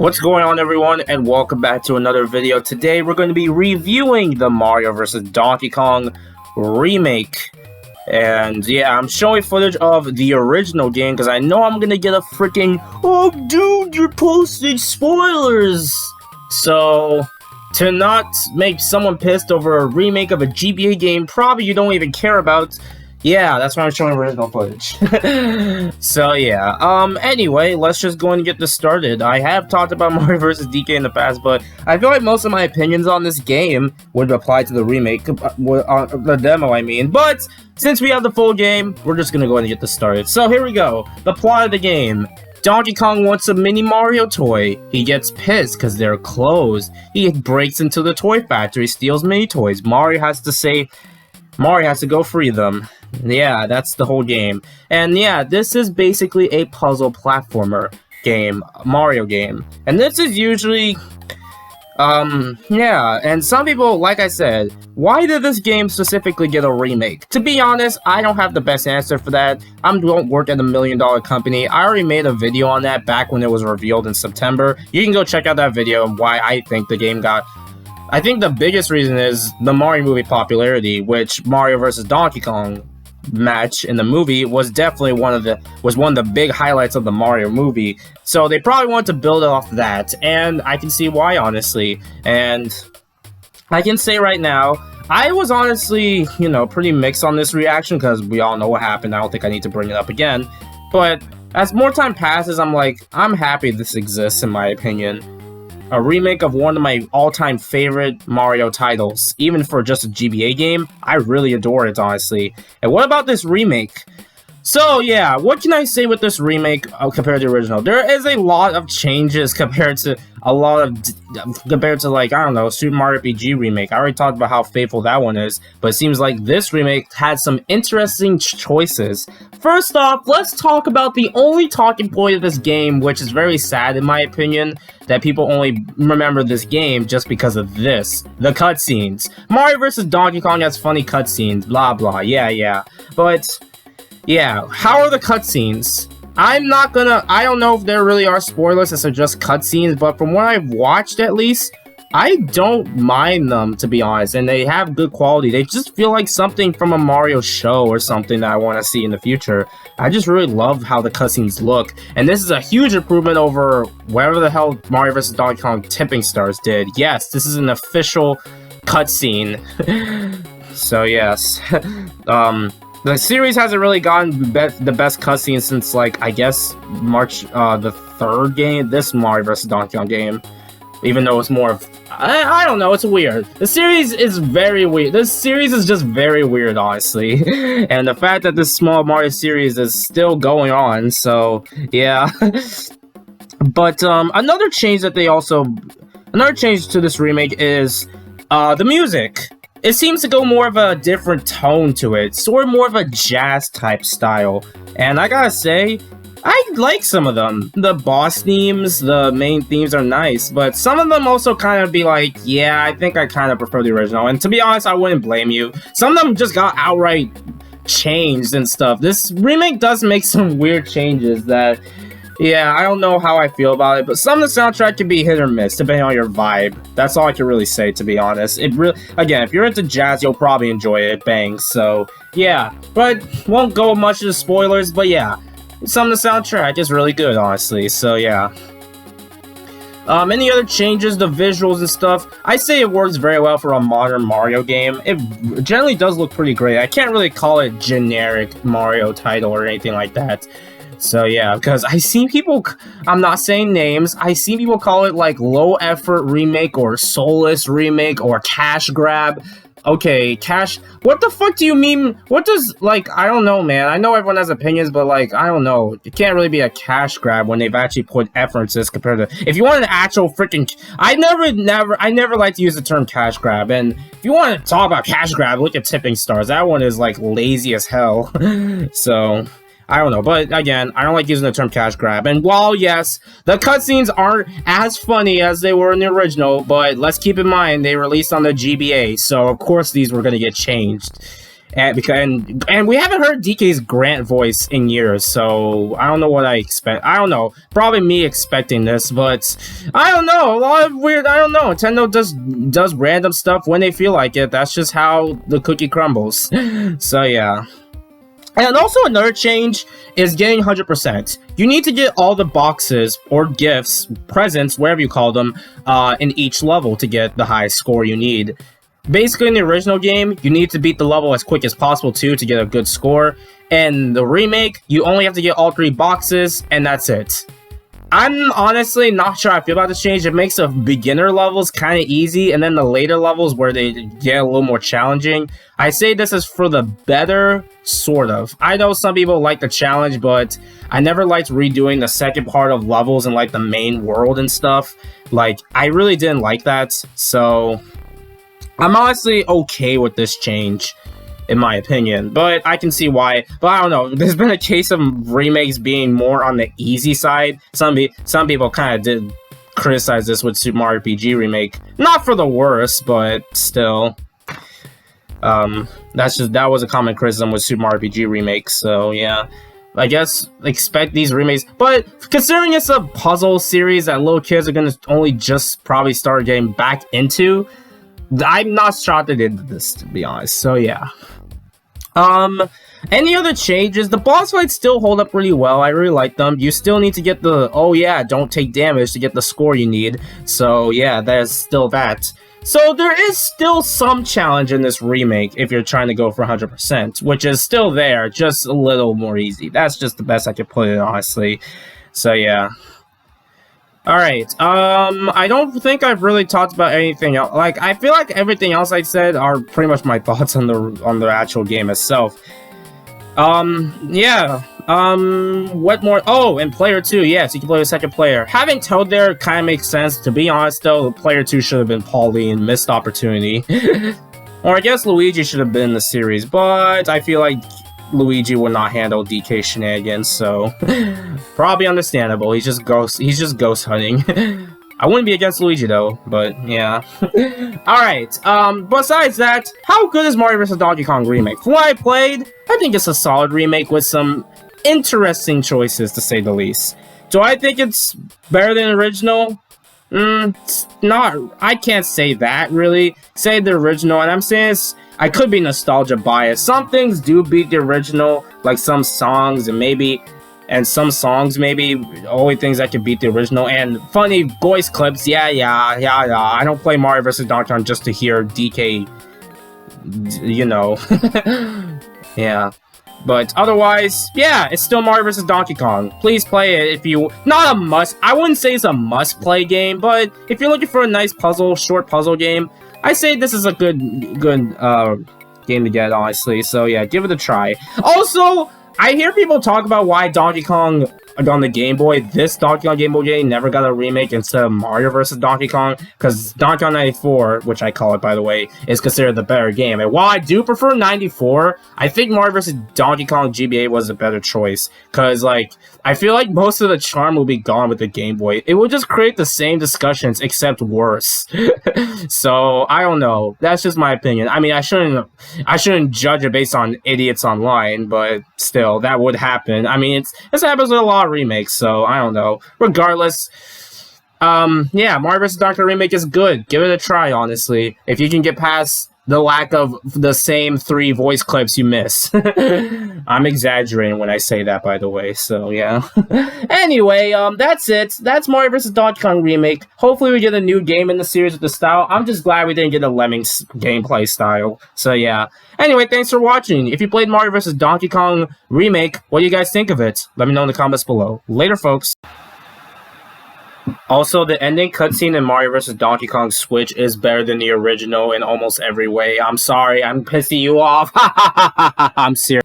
What's going on, everyone, and welcome back to another video. Today we're going to be reviewing the Mario vs. Donkey Kong remake. And yeah, I'm showing footage of the original game because I know I'm going to get a freaking, "Oh dude, you're posting spoilers!" So, to not make someone pissed over a remake of a GBA game probably you don't even care about, yeah, that's why I'm showing original footage. So yeah, anyway, let's just go and get this started. I have talked about Mario vs. DK in the past, but I feel like most of my opinions on this game would apply to the remake, the demo I mean, but since we have the full game, we're just gonna go ahead and get this started. So here we go, the plot of the game. Donkey Kong wants a mini Mario toy. He gets pissed because they're closed. He breaks into the toy factory, steals mini toys. Mario has to go free them. Yeah, that's the whole game. And yeah, this is basically a puzzle platformer game, Mario game. And this is usually, yeah, and some people, like I said, why did this game specifically get a remake? To be honest, I don't have the best answer for that. I don't work at a $1 million company. I already made a video on that back when it was revealed in September. You can go check out that video and why I think the game got... I think the biggest reason is the Mario movie popularity, which Mario vs. Donkey Kong match in the movie was definitely one of the big highlights of the Mario movie. So they probably want to build off that, and I can see why, honestly. And I can say right now, I was honestly, pretty mixed on this reaction because we all know what happened. I don't think I need to bring it up again. But as more time passes, I'm happy this exists, in my opinion. A remake of one of my all-time favorite Mario titles, even for just a GBA game. I really adore it, honestly. And what about this remake? So yeah, what can I say with this remake compared to the original? There is a lot of changes compared to like, I don't know, Super Mario RPG remake. I already talked about how faithful that one is, but it seems like this remake had some interesting choices. First off, let's talk about the only talking point of this game, which is very sad in my opinion, that people only remember this game just because of this, the cutscenes. Mario vs. Donkey Kong has funny cutscenes, blah blah, yeah, but yeah, how are the cutscenes? I don't know if there really are spoilers since they're just cutscenes, but from what I've watched at least, I don't mind them, to be honest, and they have good quality. They just feel like something from a Mario show or something that I want to see in the future. I just really love how the cutscenes look, and this is a huge improvement over whatever the hell Mario vs. Donkey Kong Tipping Stars did. Yes, this is an official cutscene. So yes, the series hasn't really gotten the best cutscene since, like, I guess March the 3rd game, this Mario vs. Donkey Kong game. Even though it's more of, I don't know, it's weird. The series is very weird. This series is just very weird, honestly. And the fact that this small Mario series is still going on, so yeah. But another change to this remake is the music. It seems to go more of a different tone to it, sort of more of a jazz type style. And I gotta say, I like some of them. The boss themes, the main themes are nice, but some of them also kind of be like, yeah, I think I kind of prefer the original. And to be honest, I wouldn't blame you. Some of them just got outright changed and stuff. This remake does make some weird changes that, yeah, I don't know how I feel about it, but some of the soundtrack can be hit or miss, depending on your vibe. That's all I can really say, to be honest. Again, if you're into jazz, you'll probably enjoy it. It bangs, so yeah. But won't go much into spoilers, but yeah. Some of the soundtrack is really good, honestly, so yeah. Any other changes, the visuals and stuff, I say it works very well for a modern Mario game. It generally does look pretty great. I can't really call it generic Mario title or anything like that. So yeah, because I see people, I'm not saying names, I see people call it like low effort remake or soulless remake or cash grab. Okay, cash, what the fuck do you mean? What does, like, I don't know, man. I know everyone has opinions, but like, I don't know. It can't really be a cash grab when they've actually put efforts compared to, if you want an actual freaking, I never like to use the term cash grab, and if you want to talk about cash grab, look at Tipping Stars. That one is like lazy as hell. So I don't know, but again, I don't like using the term cash grab. And while, yes, the cutscenes aren't as funny as they were in the original, but let's keep in mind, they released on the GBA, so of course these were going to get changed. And we haven't heard DK's Grant voice in years, so I don't know what I expect. I don't know. Probably me expecting this, but I don't know. A lot of weird. I don't know. Nintendo does random stuff when they feel like it. That's just how the cookie crumbles. So yeah. And also another change is getting 100%. You need to get all the boxes or gifts, presents, whatever you call them, in each level to get the highest score you need. Basically, in the original game, you need to beat the level as quick as possible too to get a good score. And the remake, you only have to get all 3 boxes, and that's it. I'm honestly not sure how I feel about this change. It makes the beginner levels kind of easy, and then the later levels where they get a little more challenging. I say this is for the better, sort of. I know some people like the challenge, but I never liked redoing the second part of levels and like the main world and stuff. Like, I really didn't like that, so I'm honestly okay with this change, in my opinion, but I can see why. But I don't know, there's been a case of remakes being more on the easy side. Some people kind of did criticize this with Super Mario RPG Remake. Not for the worst, but still. That was a common criticism with Super Mario RPG Remake, so yeah. I guess expect these remakes, but considering it's a puzzle series that little kids are gonna only just probably start getting back into, I'm not shocked they did this, to be honest, so yeah. Any other changes? The boss fights still hold up really well. I really like them. You still need to get the, oh yeah, don't take damage to get the score you need. So yeah, there's still that. So there is still some challenge in this remake if you're trying to go for 100%, which is still there, just a little more easy. That's just the best I could put it, honestly. So yeah. Alright, I don't think I've really talked about anything else. Like, I feel like everything else I said are pretty much my thoughts on the actual game itself. Yeah. What more? Oh, and player 2, yes, you can play with second player. Having Toad there kind of makes sense. To be honest, though, player 2 should have been Pauline, missed opportunity. Or I guess Luigi should have been in the series, but I feel like Luigi will not handle DK shenanigans, so probably understandable. He's just ghost hunting. I wouldn't be against Luigi though, but yeah. Alright, besides that, how good is Mario vs. Donkey Kong Remake? From what I played, I think it's a solid remake with some interesting choices, to say the least. Do I think it's better than the original? It's not. I can't say that, really. Say the original, and I'm saying it's, I could be nostalgia biased. Some things do beat the original, like some songs, and some songs maybe, only things that can beat the original, and funny voice clips, yeah. I don't play Mario vs. Donkey Kong just to hear DK, you know. Yeah. But otherwise, yeah, it's still Mario vs. Donkey Kong. Please play it if you... Not a must... I wouldn't say it's a must-play game, but if you're looking for a nice short puzzle game, I say this is a good game to get, honestly. So yeah, give it a try. Also, I hear people talk about why Donkey Kong on the Game Boy, this Donkey Kong Game Boy game never got a remake instead of Mario vs. Donkey Kong, because Donkey Kong 94, which I call it by the way, is considered the better game. And while I do prefer 94, I think Mario vs. Donkey Kong GBA was a better choice, because like, I feel like most of the charm will be gone with the Game Boy. It will just create the same discussions, except worse. So, I don't know. That's just my opinion. I mean, I shouldn't judge it based on idiots online, but still, that would happen. I mean, this happens with a lot of remakes, so I don't know. Regardless, yeah, Mario vs. Donkey Kong Remake is good. Give it a try, honestly. If you can get past the lack of the same 3 voice clips you miss. I'm exaggerating when I say that, by the way, so yeah. Anyway, that's it. That's Mario vs. Donkey Kong Remake. Hopefully we get a new game in the series with the style. I'm just glad we didn't get a Lemmings gameplay style, so yeah. Anyway, thanks for watching. If you played Mario vs. Donkey Kong Remake, what do you guys think of it? Let me know in the comments below. Later, folks. Also, the ending cutscene in Mario vs. Donkey Kong Switch is better than the original in almost every way. I'm sorry, I'm pissing you off. I'm serious.